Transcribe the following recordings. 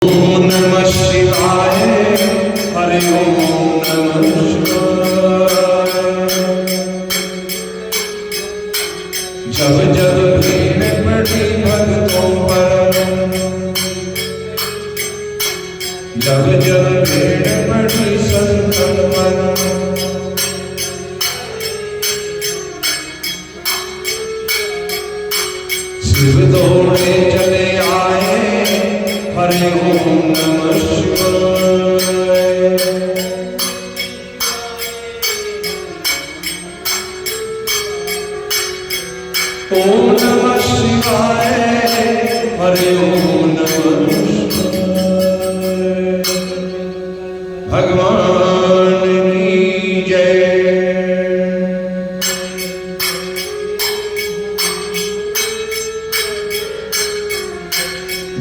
ओम नमः शिवाय। हरि ओम नमः शिवाय। जब जब भीड़ पड़ी भक्तों पर, जब जब भीड़ पड़ी संतन पर, शिव दौड़े चले आए। हरि ओम नमः शिवाय। ओम नमः शिवाय। हरि ओम नमः शिवाय। भगवान की जय।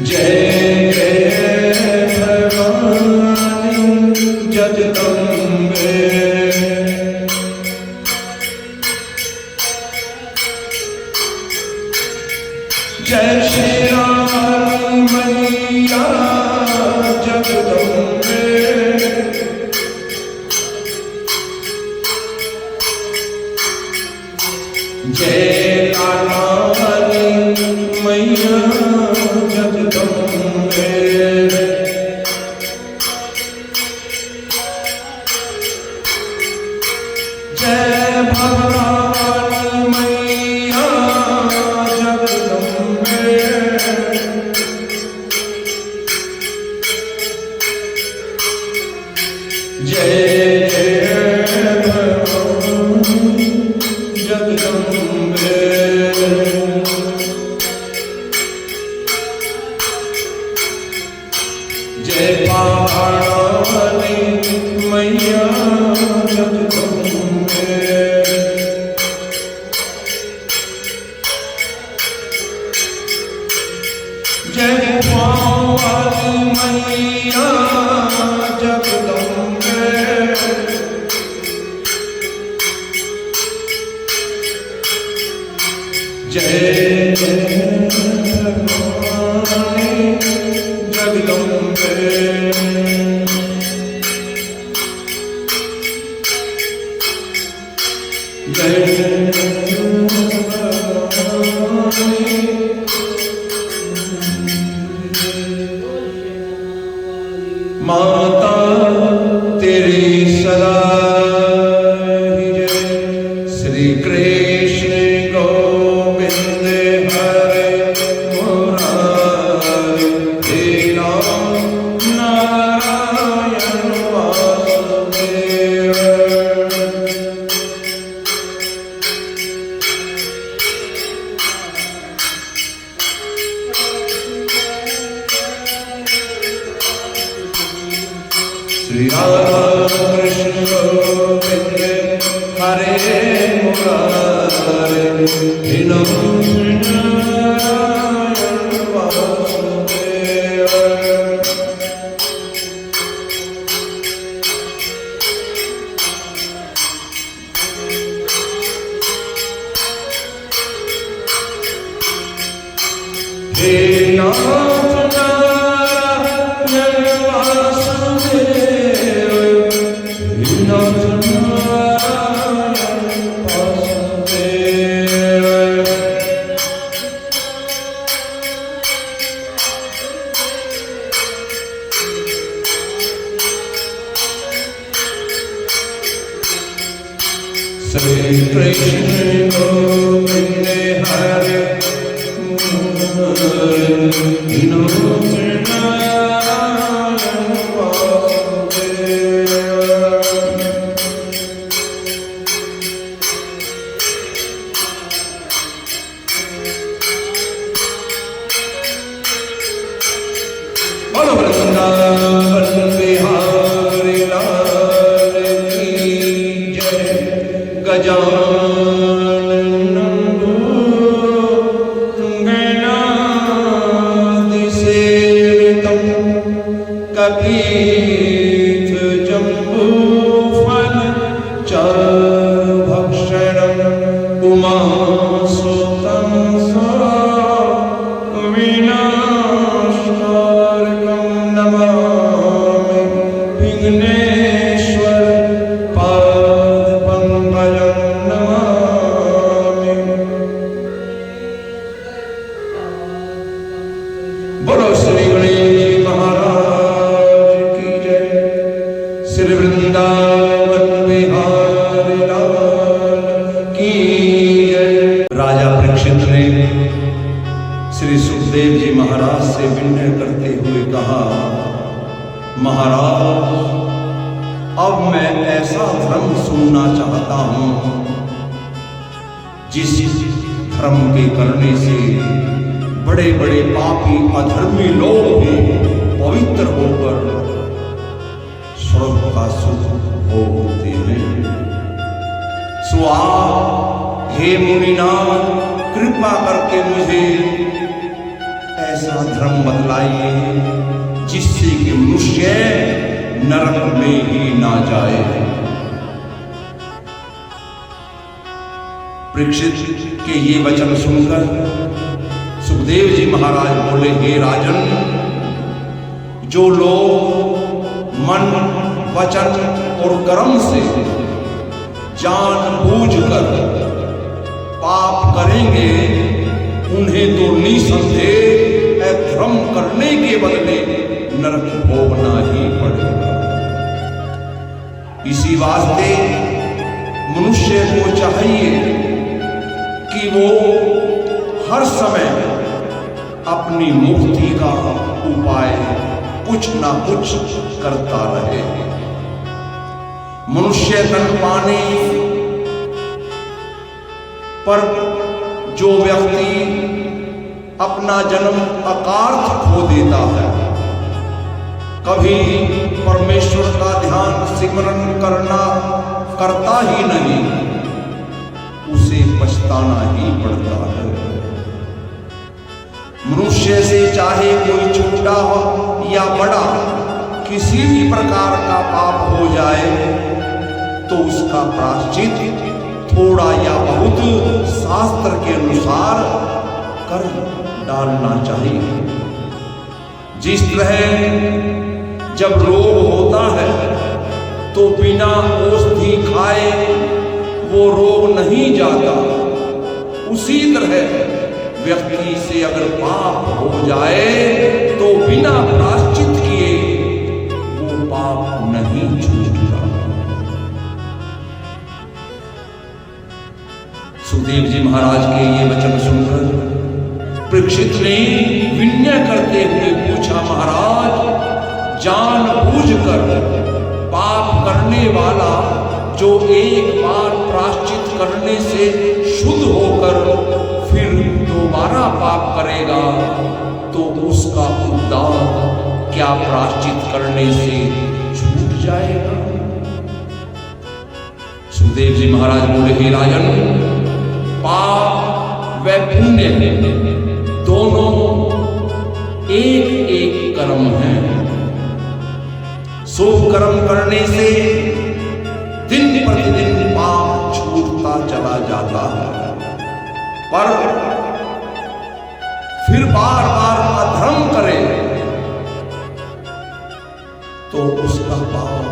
जय जय भगवान जगदम्बे। जय श्री राम मैया जगदम्बे। जय लालानी मैया जगदम्बे। जय भवानी मैया जगदम्बे। जय जय भवानी जगदम्बे। जय पहाड़ानी मैया जगदम्बे। जय पावानी मैया जगदम्बे। जय जय भवानी जगदम्बे। जय माता तेरी सदा ही जय। श्री कृष्ण गोविंद हरे मुरारी। हे राम नारायण वासुदेव। श्री राम कृष्ण गोविंद हरे मुरारी। हे नारायण वासुदेव। हे नाथ नारायण वासुदेव। हे नाथ नारायण वासुदेव। श्री कृष्ण गोविंद हरे मुरारी। हे नाथ नारायण वासुदेव। बोलो वृंदावन बिहारी लाल की जय। गजानन गणाधि सेवितं कपीथ जम्बू फल चारुभक्षणं उमासुतं विनाशकारकं नमामि विघ्नेश्वर पाद पंकजं नमामि। बोलो श्री गणेश जी महाराज की जय। श्री वृंदावन बिहारी लाल की जय। राजा परीक्षित ने श्री सुखदेव जी महाराज से विनय करते हुए कहा, महाराज अब मैं ऐसा धर्म सुनना चाहता हूं जिस धर्म के करने से बड़े बड़े पापी अधर्मी लोग भी पवित्र होकर स्वर्ग का सुख भोगते हैं। सो आप हे मुनिनाथ कृपा करके मुझे ऐसा धर्म बतलाइए जिससे कि मनुष्य नरक में ही ना जाए। परीक्षित के ये वचन सुनकर सुखदेव जी महाराज बोले, हे राजन, जो लोग मन वचन और कर्म से जानबूझकर पाप करेंगे उन्हें तो निसंदेह धर्म करने के बदले नरक भोगना ही पड़ेगा। इसी वास्ते मनुष्य को चाहिए कि वो हर समय अपनी मुक्ति का उपाय कुछ ना कुछ करता रहे। मनुष्य तन पाने पर जो व्यक्ति अपना जन्म अकार्थ खो देता है, कभी परमेश्वर का ध्यान सिमरन करता ही नहीं, उसे पछताना ही पड़ता है। मनुष्य से चाहे कोई छोटा हो या बड़ा किसी भी प्रकार का पाप हो जाए तो उसका प्रायश्चित थोड़ा या बहुत शास्त्र के अनुसार कर डालना चाहिए। जिस तरह जब रोग होता है तो बिना औषधि खाए वो रोग नहीं जाता, उसी तरह व्यक्ति से अगर पाप हो जाए तो बिना प्रायश्चित किए वो पाप नहीं छूटता। सुखदेव जी महाराज के ये वचन सुनकर परीक्षित ने विनय करते हुए पूछा, महाराज जानबूझकर पाप करने वाला जो एक बार प्रायश्चित करने से शुद्ध होकर फिर दोबारा पाप करेगा तो उसका उद्धार क्या प्रायश्चित करने से छूट जाएगा? सुखदेव जी महाराज बोले, हे राजन, पाप व पुण्य दोनों एक एक कर्म हैं। शुभ कर्म करने से दिन प्रतिदिन पाप छूटता चला जाता है, पर फिर बार बार अधर्म करे तो उसका पाप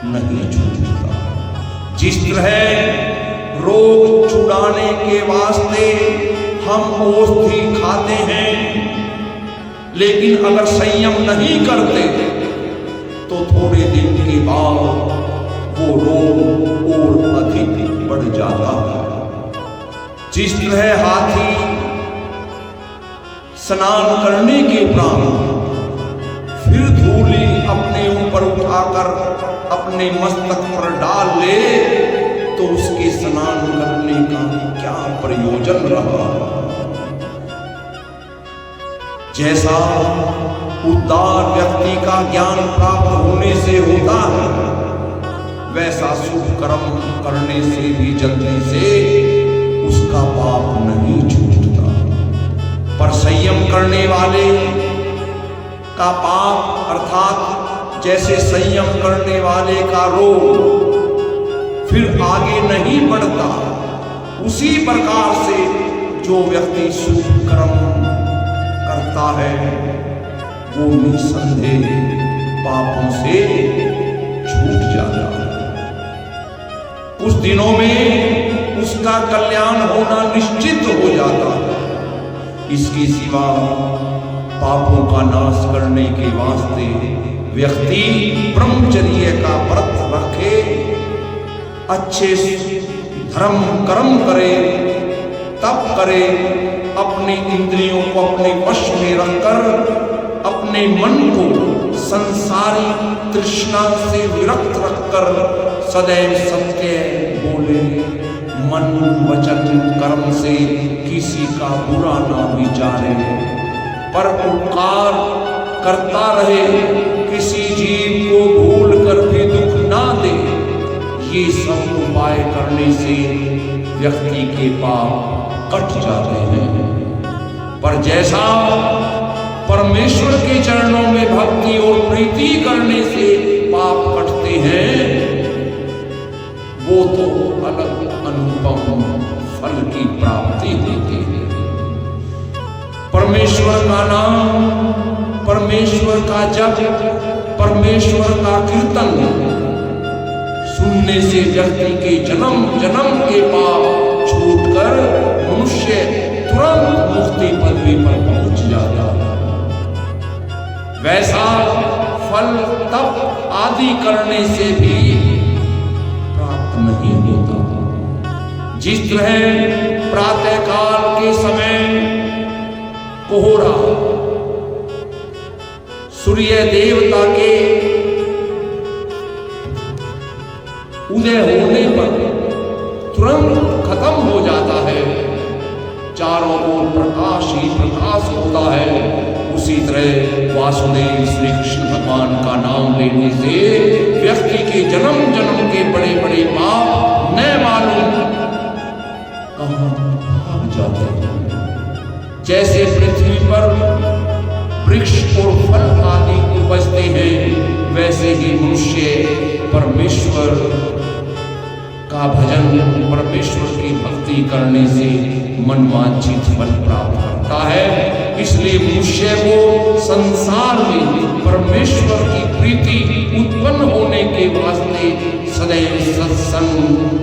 नहीं छूटता। जिस तरह रोग छुड़ाने के वास्ते हम औषधि खाते हैं, लेकिन अगर संयम नहीं करते तो थोड़े दिन के बाद वो रोग और अधिक बढ़ जाता है। जिस तरह हाथी स्नान करने के उपरांत फिर धूली अपने ऊपर उठाकर अपने मस्तक पर डाल ले तो उसके स्नान करने का क्या प्रयोजन रहा। जैसा उदार व्यक्ति का ज्ञान प्राप्त होने से होता है, वैसा शुभ कर्म करने से भी जल्दी से उसका पाप नहीं छूटता। पर संयम करने वाले का पाप अर्थात जैसे संयम करने वाले का रोग फिर आगे नहीं बढ़ता, उसी प्रकार से जो व्यक्ति शुभ कर्म करता है वो निसंदेह पापों से छूट जाता है। कुछ दिनों में उसका कल्याण होना निश्चित हो जाता है। इसके सिवा पापों का नाश करने के वास्ते व्यक्ति ब्रह्मचर्य का व्रत रखे, अच्छे धर्म कर्म करे, तप करे, अपनी इंद्रियों को अपने वश में रखकर अपने मन को संसारी तृष्णा से विरक्त रखकर सदैव सत्य बोले, मन वचन कर्म से किसी का बुरा ना विचारे, पर उपकार करता रहे, किसी जीव को भूल कर भी दुख ना दे। ये सब उपाय करने से व्यक्ति के पाप कट जाते हैं। पर जैसा परमेश्वर के चरणों में भक्ति और प्रीति करने से पाप कटते हैं, वो तो अलग अनुपम फल की प्राप्ति होती है। परमेश्वर का नाम, परमेश्वर का जप, परमेश्वर का कीर्तन सुनने से व्यक्ति के जन्म जन्म के पाप छूटकर मनुष्य तुरंत मुक्ति पदवी पर पहुंच जाता है। वैसा फल तप आदि करने से भी प्राप्त नहीं होता। जिस तरह प्रातः काल के समय कोहरा सूर्य देवता के उदय होने पर तुरंत खत्म हो जाता है, चारों ओर प्रकाश ही प्रकाश होता है। उसी तरह वासुदेव श्री कृष्ण भगवान का नाम लेने से व्यक्ति के जन्म जन्म के बड़े बड़े पाप न मालूम कहां भाग जाते हैं। जैसे पृथ्वी पर वृक्ष और फल आदि उपजते हैं, वैसे ही मनुष्य परमेश्वर का भजन, परमेश्वर की भक्ति करने से मनवांछित फल प्राप्त करता है। इसलिए मनुष्य को संसार में परमेश्वर की प्रीति उत्पन्न होने के वास्ते सदैव सत्संग,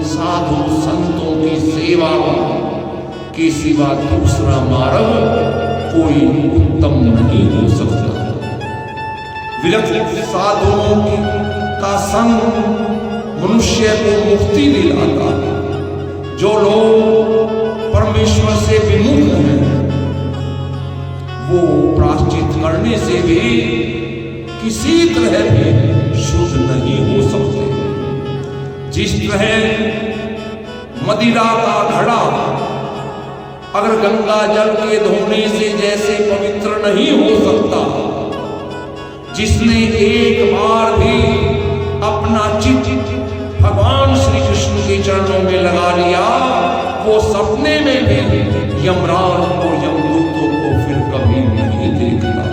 साधु संतों की सेवा के सिवा दूसरा मार्ग कोई उत्तम नहीं हो सकता। विरक्त साधुओं का संग मनुष्य को मुक्ति दिलाता है। जो लोग परमेश्वर से विमुख हैं, वो प्रायश्चित करने से भी किसी तरह भी शुद्ध नहीं हो सकते। जिस तरह मदिरा का घड़ा अगर गंगा जल के धोने से जैसे पवित्र नहीं हो सकता, जिसने एक बार भी अपना चित्त भगवान श्री कृष्ण के चरणों में लगा लिया, वो सपने में भी यमराज और यमदूतों को फिर कभी नहीं देखता।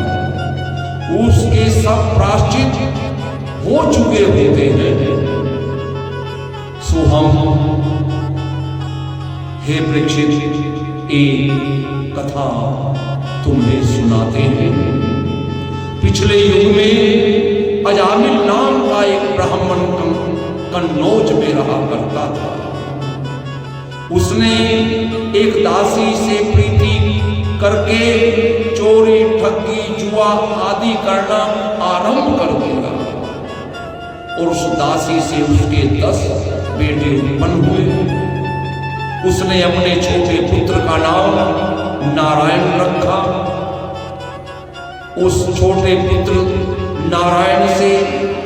उसके सब प्रायश्चित हो चुके होते हैं। सो हम हे परीक्षित एक कथा तुम्हें सुनाते हैं। पिछले युग में अजामिल नाम का एक ब्राह्मण कन्नौज में रहा करता था। उसने एक दासी से प्रीति करके चोरी, ठगी, जुआ आदि करना आरंभ कर दिया और उस दासी से उसके 10 बेटे उत्पन्न हुए। उसने अपने छोटे पुत्र का नाम नारायण रखा। उस छोटे पुत्र नारायण से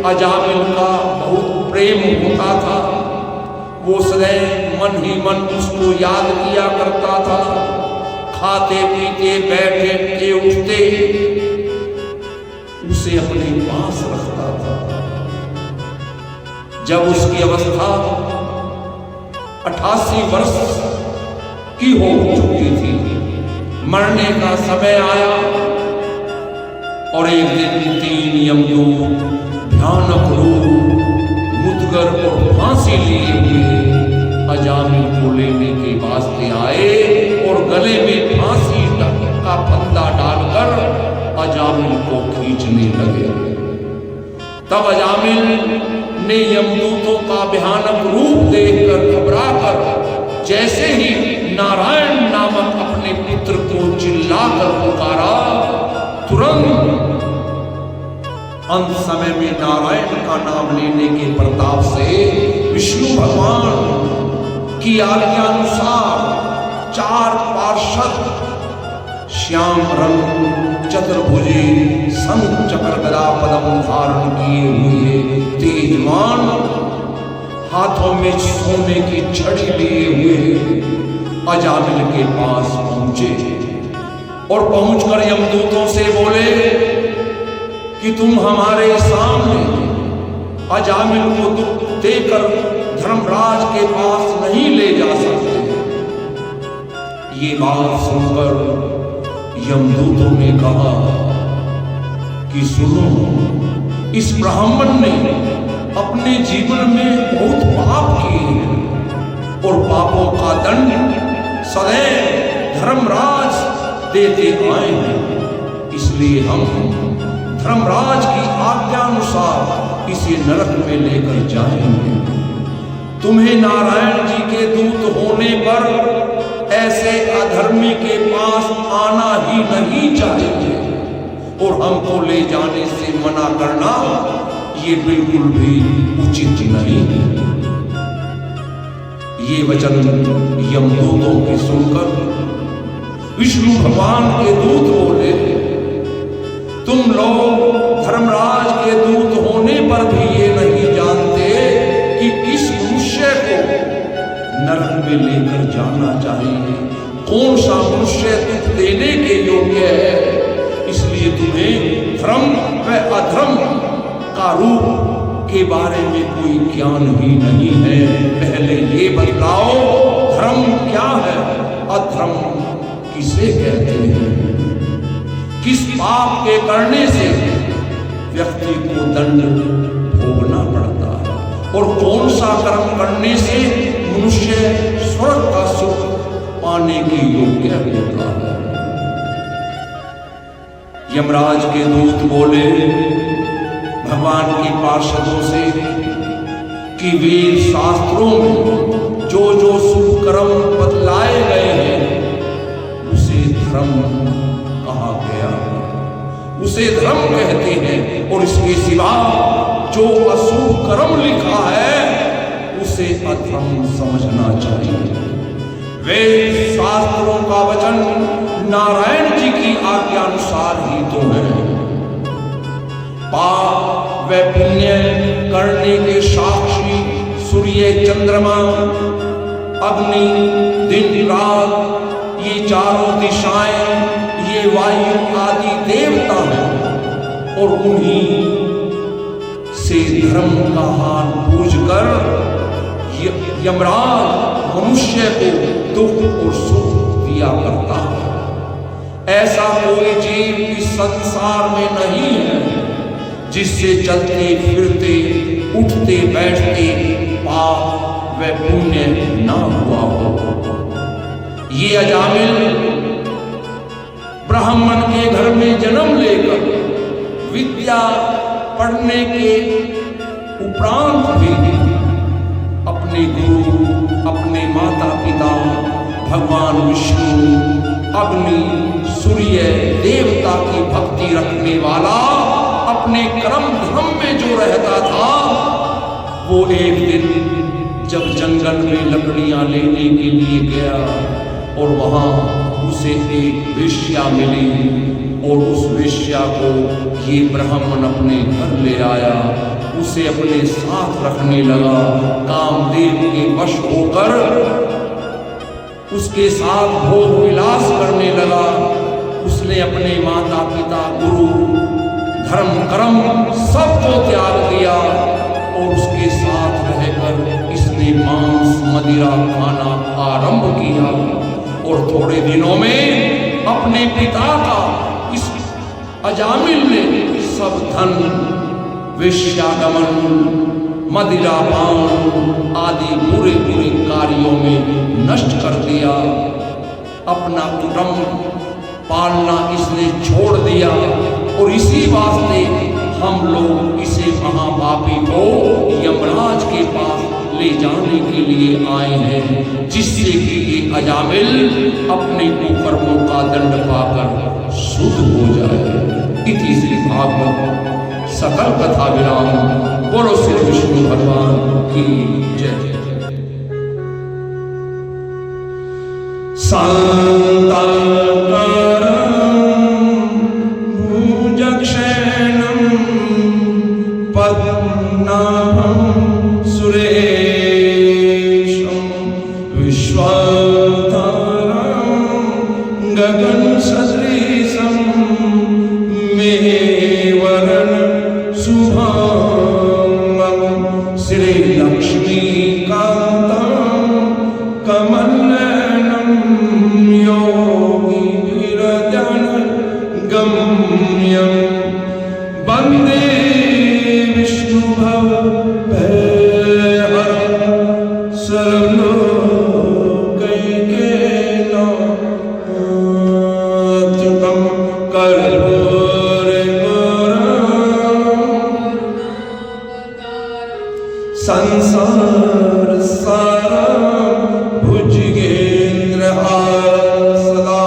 अजामिल का बहुत प्रेम होता था। वो सदैव मन ही मन उसको याद किया करता था। खाते पीते बैठे उठते उसे अपने पास रखता था। जब उसकी अवस्था 88 वर्ष की हो चुकी थी, मरने का समय आया और एक दिन 3 यमदूत भयानक रूप, मुदगर और फांसी लिए हुए अजामिल को लेने के वास्ते आए और गले में फांसी का फंदा डालकर अजामिल को खींचने लगे। तब अजामिल ने यमदूतों का भयानक रूप देखकर घबराकर जैसे ही नारायण नामक अपने पुत्र को चिल्लाकर पुकारा, तुरंत अंत समय में नारायण का नाम लेने के प्रताप से विष्णु भगवान की आज्ञानुसार 4 पार्षद श्याम रंग चतुर्भुजी शंख चक्र गदा पद्म धारण किए हुए तेजवान, हाथों में सोने की छड़ी लिए हुए अजामिल के पास पहुंचे और पहुंचकर यमदूतों से बोले कि तुम हमारे सामने अजामिल को दुख देकर धर्मराज के पास नहीं ले जा सकते। ये बात सुनकर यमदूतों ने कहा कि सुनो, इस ब्राह्मण ने अपने जीवन में बहुत पाप किए हैं और पापों का दंड सदैव धर्मराज देते आए हैं, इसलिए हम धर्मराज की आज्ञानुसार इसे नरक में लेकर जाएंगे। तुम्हें नारायण जी के दूत होने पर ऐसे अधर्मी के पास आना ही नहीं चाहिए और हमको ले जाने से मना करना ये बिल्कुल भी उचित नहीं है। ये वचन यमदूतों की सुनकर विष्णु भगवान के दूत बोले, तुम लोग धर्मराज के दूत होने पर भी ये नहीं जानते कि इस मनुष्य को नरक में लेकर जाना चाहिए। कौन सा मनुष्य दुख देने के योग्य है, इसलिए तुम्हें धर्म व अधर्म का रूप के बारे में कोई ज्ञान ही नहीं है। पहले ये बतलाओ, धर्म क्या है, अधर्म किसे कहते हैं? किस पाप के करने से व्यक्ति को दंड भोगना पड़ता है और कौन सा कर्म करने से मनुष्य स्वर्ग का सुख पाने के योग्य होता है? यमराज के दूत बोले भगवान के पार्षदों से कि वेद शास्त्रों में जो जो शुभ कर्म बतलाए गए हैं उसे धर्म कहा गया, उसे धर्म कहते हैं और इसके सिवा जो अशुभ कर्म लिखा है उसे अधर्म समझना चाहिए। वेद शास्त्रों का वचन नारायण जी की आज्ञानुसार ही तो है। पाप व पुण्य करने के साक्षी सूर्य, चंद्रमा, अग्नि, दिन रात, ये चारों दिशाएं, ये वायु आदि देवता हैं और उन्हीं से धर्म का हाल पूजकर यमराज मनुष्य को दुख और सुख दिया करता है। ऐसा कोई जीव इस संसार में नहीं है जिससे चलते फिरते उठते बैठते पाप व पुण्य ना हुआ हो। ये अजामिल ब्राह्मण के घर में जन्म लेकर विद्या पढ़ने के उपरांत भी अपने गुरु, अपने माता पिता, भगवान विष्णु, अग्नि, सूर्य देवता की भक्ति रखने वाला अपने कर्म धर्म में जो रहता था, वो एक दिन जब जंगल में लकड़ियां लेने के लिए गया और वहां उसे एक वेश्या मिली और उस वेश्या को ये ब्राह्मण अपने घर ले आया, उसे अपने साथ रखने लगा। कामदेव के वश होकर उसके साथ भोग विलास करने लगा। उसने अपने माता पिता, गुरु, धर्म कर्म सबको त्याग दिया और उसके साथ रहकर इसने मांस मदिरा खाना आरंभ किया और थोड़े दिनों में अपने पिता का इस अजामिल ने सब धन, वेश्यागमन, मदिरापान आदि बुरे बुरे कार्यों में नष्ट कर दिया। अपना कुटुंब पालना इसने छोड़ दिया और इसी वास्ते हम लोग इसे महापापी को यमराज के पास ले जाने के लिए आए हैं, जिससे कि ये अजामिल अपने कुकर्मों का दंड पाकर शुद्ध हो जाए। इति श्री भागवत सकल कथा विराम। बोलो श्री विष्णु भगवान की जय। भुजक्षेणं पद्मनाभं सुरेशं विश्वाधारं गगनसदृशं मेघवर्णं शुभांगं श्रीलक्ष्मीकान्तं कमलनयनं गम्यं वन्दे विष्णुभवभयहरं सर्वलोकैकनाथं संसारसारं भुजगेन्द्रहारं सदा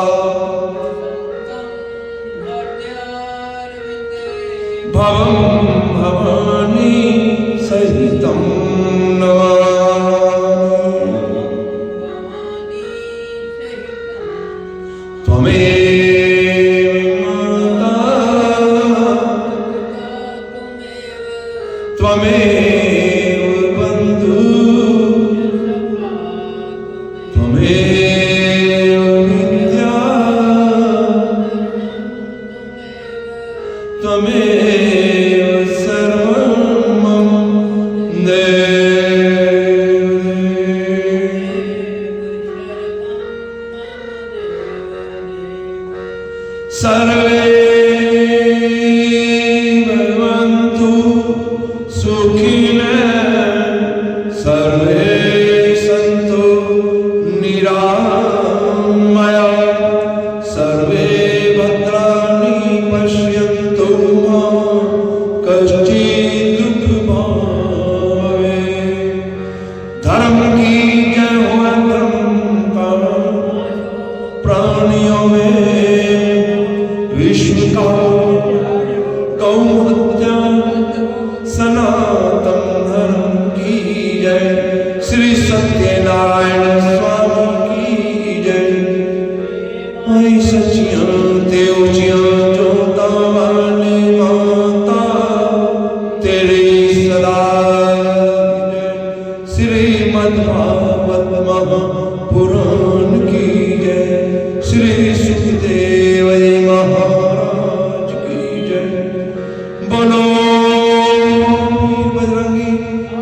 भवं भवानी सहितं नमामि। त्वमेव माता त्वमेव बन्धु त्वमेव विद्या त्वमेव सर्वं मम देव। सर्वे भवन्तु सुखिनः सर्वे सन्तु निरामयाः सर्वे भद्राणि पश्यन्तु मा कश्चित् दुःखभाग् भवेत्। धर्म की जय हो धर्म का प्राणियों में विश्व का गौ हत्या सनातन धर्म की जय। श्री सत्यनारायण स्वामी की जय। आई सचियां देवचियां जोता वाली माता तेरी सदा जय। श्रीमद्भागवत महापुराण की जय। श्री सुखदेव महाराज की जय। बोलो बजरंगी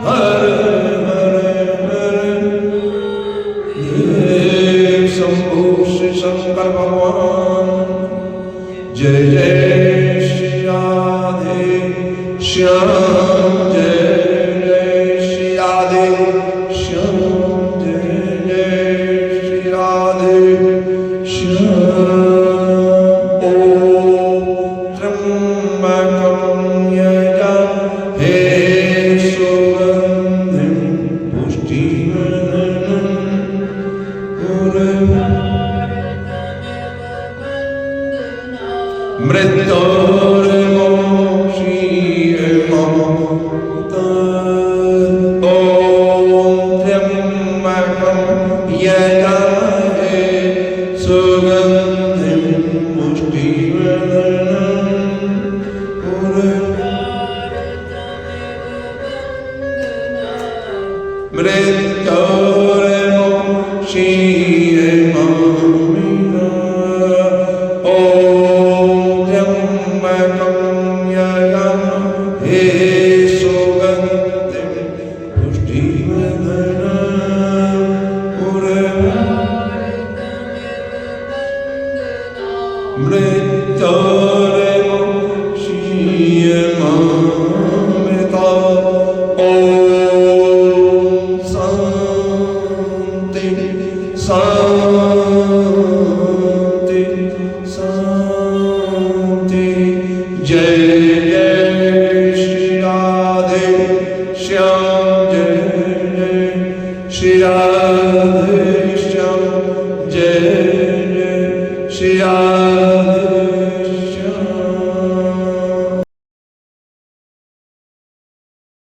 हर हर हर देव शंभु श्री शंकर भगवान। जय जय श्री राधे श्याम जय जय श्री राधे श्याम जय जय श्री राधे श्याम। Om श्री राधे श्याम जय